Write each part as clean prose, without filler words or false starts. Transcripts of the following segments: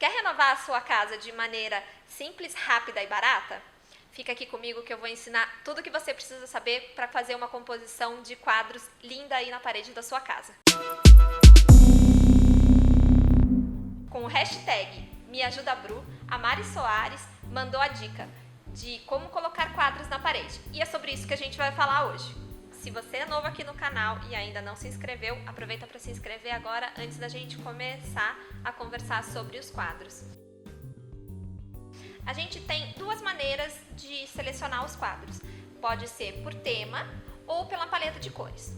Quer renovar a sua casa de maneira simples, rápida e barata? Fica aqui comigo que eu vou ensinar tudo o que você precisa saber para fazer uma composição de quadros linda aí na parede da sua casa. Com o hashtag MeAjudaBru, a Mari Soares mandou a dica de como colocar quadros na parede. E é sobre isso que a gente vai falar hoje. Se você é novo aqui no canal e ainda não se inscreveu, aproveita para se inscrever agora antes da gente começar a conversar sobre os quadros. A gente tem duas maneiras de selecionar os quadros. Pode ser por tema ou pela paleta de cores.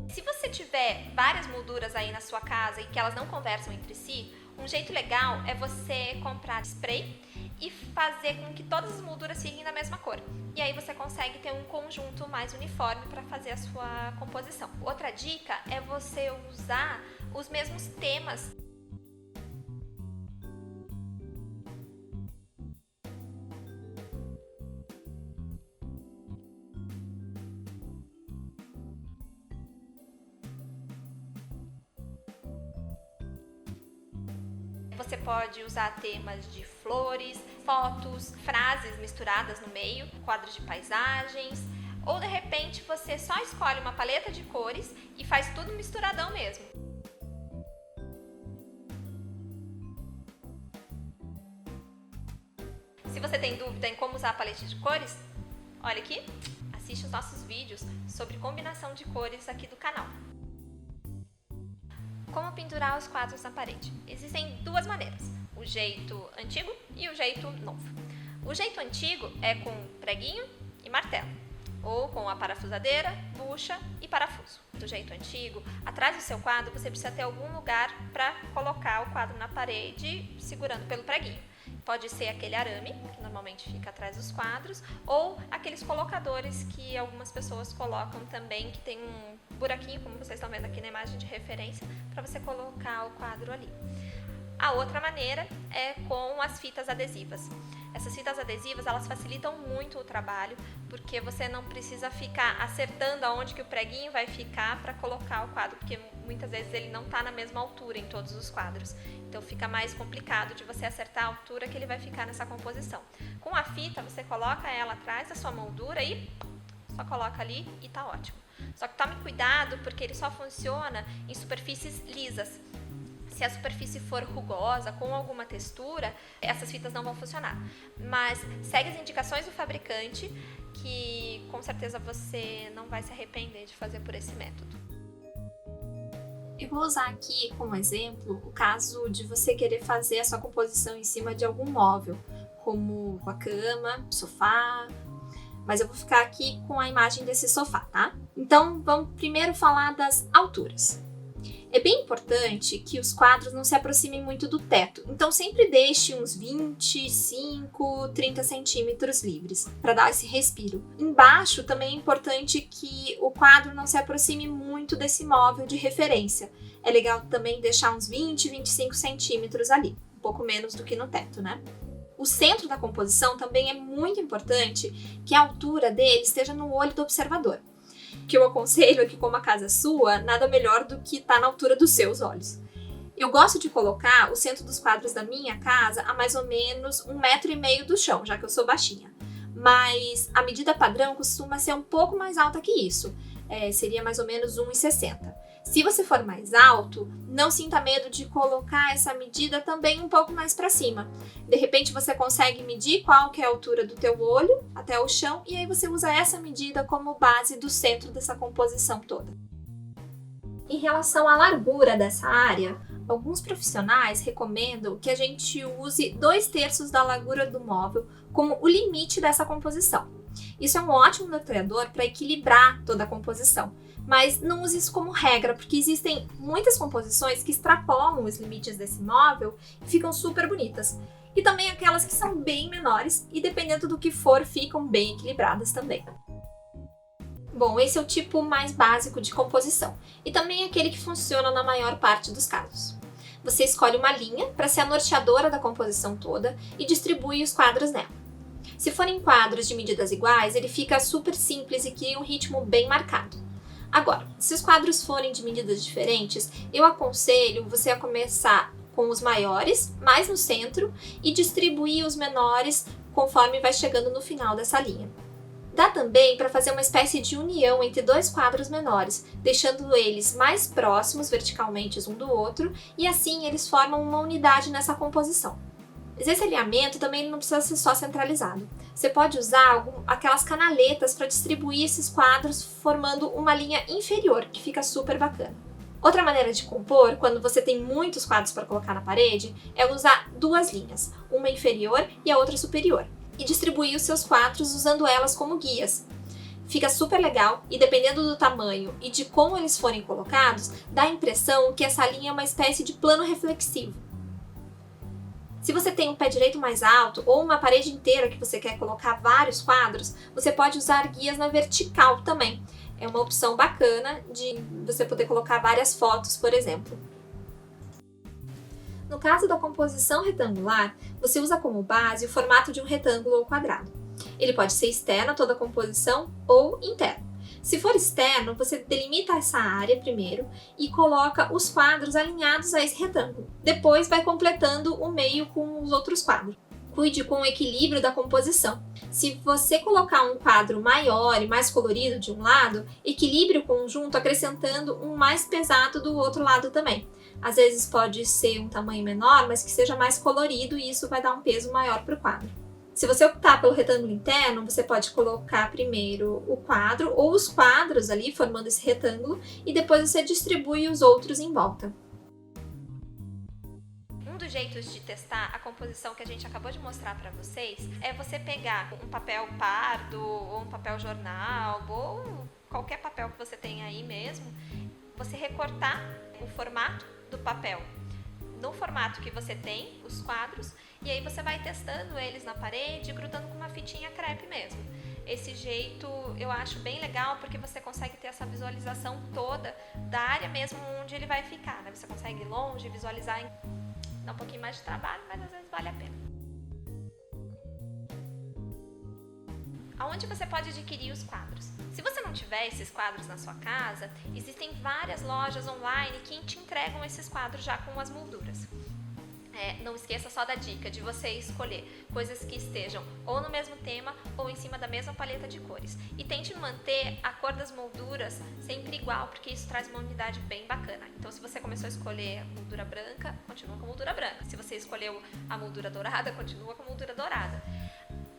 Se você tiver várias molduras aí na sua casa e que elas não conversam entre si, um jeito legal é você comprar spray e fazer com que todas as molduras fiquem da mesma cor. E aí você consegue ter um conjunto mais uniforme para fazer a sua composição. Outra dica é você usar os mesmos temas. Você pode usar temas de flores, fotos, frases misturadas no meio, quadros de paisagens, ou de repente você só escolhe uma paleta de cores e faz tudo misturadão mesmo. Se você tem dúvida em como usar a paleta de cores, olha aqui, assiste os nossos vídeos sobre combinação de cores aqui do canal. Como pendurar os quadros na parede? Existem duas maneiras, o jeito antigo e o jeito novo. O jeito antigo é com preguinho e martelo, ou com a parafusadeira, bucha e parafuso. Do jeito antigo, atrás do seu quadro você precisa ter algum lugar para colocar o quadro na parede segurando pelo preguinho. Pode ser aquele arame, que normalmente fica atrás dos quadros, ou aqueles colocadores que algumas pessoas colocam também, que tem um buraquinho, como vocês estão vendo aqui na imagem de referência, para você colocar o quadro ali. A outra maneira é com as fitas adesivas. Essas fitas adesivas, elas facilitam muito o trabalho, porque você não precisa ficar acertando aonde que o preguinho vai ficar para colocar o quadro, porque muitas vezes ele não está na mesma altura em todos os quadros. Então fica mais complicado de você acertar a altura que ele vai ficar nessa composição. Com a fita, você coloca ela atrás da sua moldura e só coloca ali e tá ótimo. Só que tome cuidado, porque ele só funciona em superfícies lisas. Se a superfície for rugosa, com alguma textura, essas fitas não vão funcionar. Mas segue as indicações do fabricante, que com certeza você não vai se arrepender de fazer por esse método. Eu vou usar aqui como exemplo o caso de você querer fazer a sua composição em cima de algum móvel, como a cama, sofá, mas eu vou ficar aqui com a imagem desse sofá, tá? Então vamos primeiro falar das alturas. É bem importante que os quadros não se aproximem muito do teto, então sempre deixe uns 25, 30 centímetros livres, para dar esse respiro. Embaixo também é importante que o quadro não se aproxime muito desse móvel de referência. É legal também deixar uns 20, 25 centímetros ali, um pouco menos do que no teto, né? O centro da composição também é muito importante que a altura dele esteja no olho do observador. Que eu aconselho é que, como a casa é sua, nada melhor do que estar na altura dos seus olhos. Eu gosto de colocar o centro dos quadros da minha casa a mais ou menos 1,5 m do chão, já que eu sou baixinha. Mas a medida padrão costuma ser um pouco mais alta que isso, seria mais ou menos 1,60 m. Se você for mais alto, não sinta medo de colocar essa medida também um pouco mais para cima. De repente você consegue medir qual que é a altura do teu olho até o chão e aí você usa essa medida como base do centro dessa composição toda. Em relação à largura dessa área, alguns profissionais recomendam que a gente use 2/3 da largura do móvel como o limite dessa composição. Isso é um ótimo norteador para equilibrar toda a composição. Mas não use isso como regra, porque existem muitas composições que extrapolam os limites desse móvel e ficam super bonitas. E também aquelas que são bem menores e, dependendo do que for, ficam bem equilibradas também. Bom, esse é o tipo mais básico de composição e também aquele que funciona na maior parte dos casos. Você escolhe uma linha para ser a norteadora da composição toda e distribui os quadros nela. Se forem quadros de medidas iguais, ele fica super simples e cria um ritmo bem marcado. Agora, se os quadros forem de medidas diferentes, eu aconselho você a começar com os maiores, mais no centro, e distribuir os menores conforme vai chegando no final dessa linha. Dá também para fazer uma espécie de união entre dois quadros menores, deixando eles mais próximos verticalmente um do outro, e assim eles formam uma unidade nessa composição. Mas esse alinhamento também não precisa ser só centralizado. Você pode usar aquelas canaletas para distribuir esses quadros formando uma linha inferior, que fica super bacana. Outra maneira de compor, quando você tem muitos quadros para colocar na parede, é usar duas linhas, uma inferior e a outra superior, e distribuir os seus quadros usando elas como guias. Fica super legal e, dependendo do tamanho e de como eles forem colocados, dá a impressão que essa linha é uma espécie de plano reflexivo. Se você tem um pé direito mais alto ou uma parede inteira que você quer colocar vários quadros, você pode usar guias na vertical também. É uma opção bacana de você poder colocar várias fotos, por exemplo. No caso da composição retangular, você usa como base o formato de um retângulo ou quadrado. Ele pode ser externo a toda a composição ou interno. Se for externo, você delimita essa área primeiro e coloca os quadros alinhados a esse retângulo. Depois vai completando o meio com os outros quadros. Cuide com o equilíbrio da composição. Se você colocar um quadro maior e mais colorido de um lado, equilibre o conjunto acrescentando um mais pesado do outro lado também. Às vezes pode ser um tamanho menor, mas que seja mais colorido e isso vai dar um peso maior para o quadro. Se você optar pelo retângulo interno, você pode colocar primeiro o quadro ou os quadros ali formando esse retângulo e depois você distribui os outros em volta. Um dos jeitos de testar a composição que a gente acabou de mostrar para vocês é você pegar um papel pardo ou um papel jornal ou qualquer papel que você tenha aí mesmo, você recortar o formato do papel no formato que você tem, os quadros, e aí você vai testando eles na parede, grudando com uma fitinha crepe mesmo. Esse jeito eu acho bem legal porque você consegue ter essa visualização toda da área mesmo onde ele vai ficar, né? Você consegue ir longe, visualizar, dá um pouquinho mais de trabalho, mas às vezes vale a pena. Aonde você pode adquirir os quadros? Se você não tiver esses quadros na sua casa, existem várias lojas online que te entregam esses quadros já com as molduras. Não esqueça só da dica de você escolher coisas que estejam ou no mesmo tema ou em cima da mesma paleta de cores. E tente manter a cor das molduras sempre igual, porque isso traz uma unidade bem bacana. Então, se você começou a escolher a moldura branca, continua com a moldura branca. Se você escolheu a moldura dourada, continua com a moldura dourada.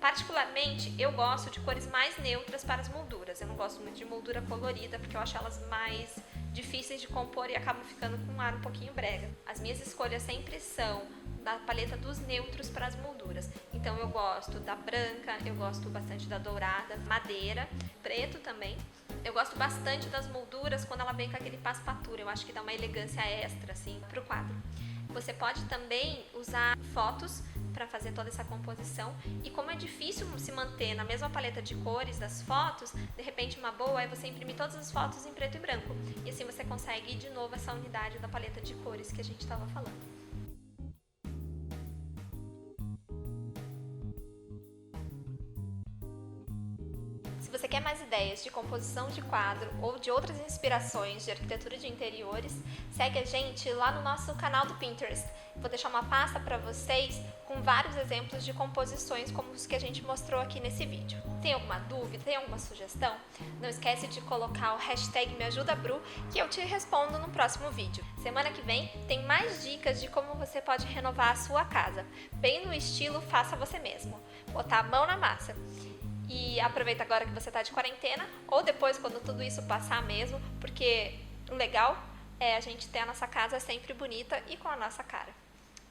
Particularmente, eu gosto de cores mais neutras para as molduras. Eu não gosto muito de moldura colorida, porque eu acho elas mais difíceis de compor e acabam ficando com um ar um pouquinho brega. As minhas escolhas sempre são da paleta dos neutros para as molduras. Então eu gosto da branca, eu gosto bastante da dourada, madeira, preto também. Eu gosto bastante das molduras quando ela vem com aquele passepartout. Eu acho que dá uma elegância extra assim para o quadro. Você pode também usar fotos para fazer toda essa composição, e como é difícil se manter na mesma paleta de cores das fotos, de repente uma boa é você imprimir todas as fotos em preto e branco, e assim você consegue de novo essa unidade da paleta de cores que a gente estava falando. Se você quer mais ideias de composição de quadro ou de outras inspirações de arquitetura de interiores, segue a gente lá no nosso canal do Pinterest. Vou deixar uma pasta para vocês com vários exemplos de composições como os que a gente mostrou aqui nesse vídeo. Tem alguma dúvida? Tem alguma sugestão? Não esquece de colocar o hashtag #MeAjudaBru que eu te respondo no próximo vídeo. Semana que vem tem mais dicas de como você pode renovar a sua casa, bem no estilo faça você mesmo, botar a mão na massa. E aproveita agora que você está de quarentena, ou depois quando tudo isso passar mesmo, porque o legal é a gente ter a nossa casa sempre bonita e com a nossa cara.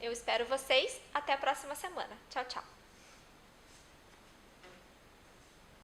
Eu espero vocês, até a próxima semana. Tchau, tchau!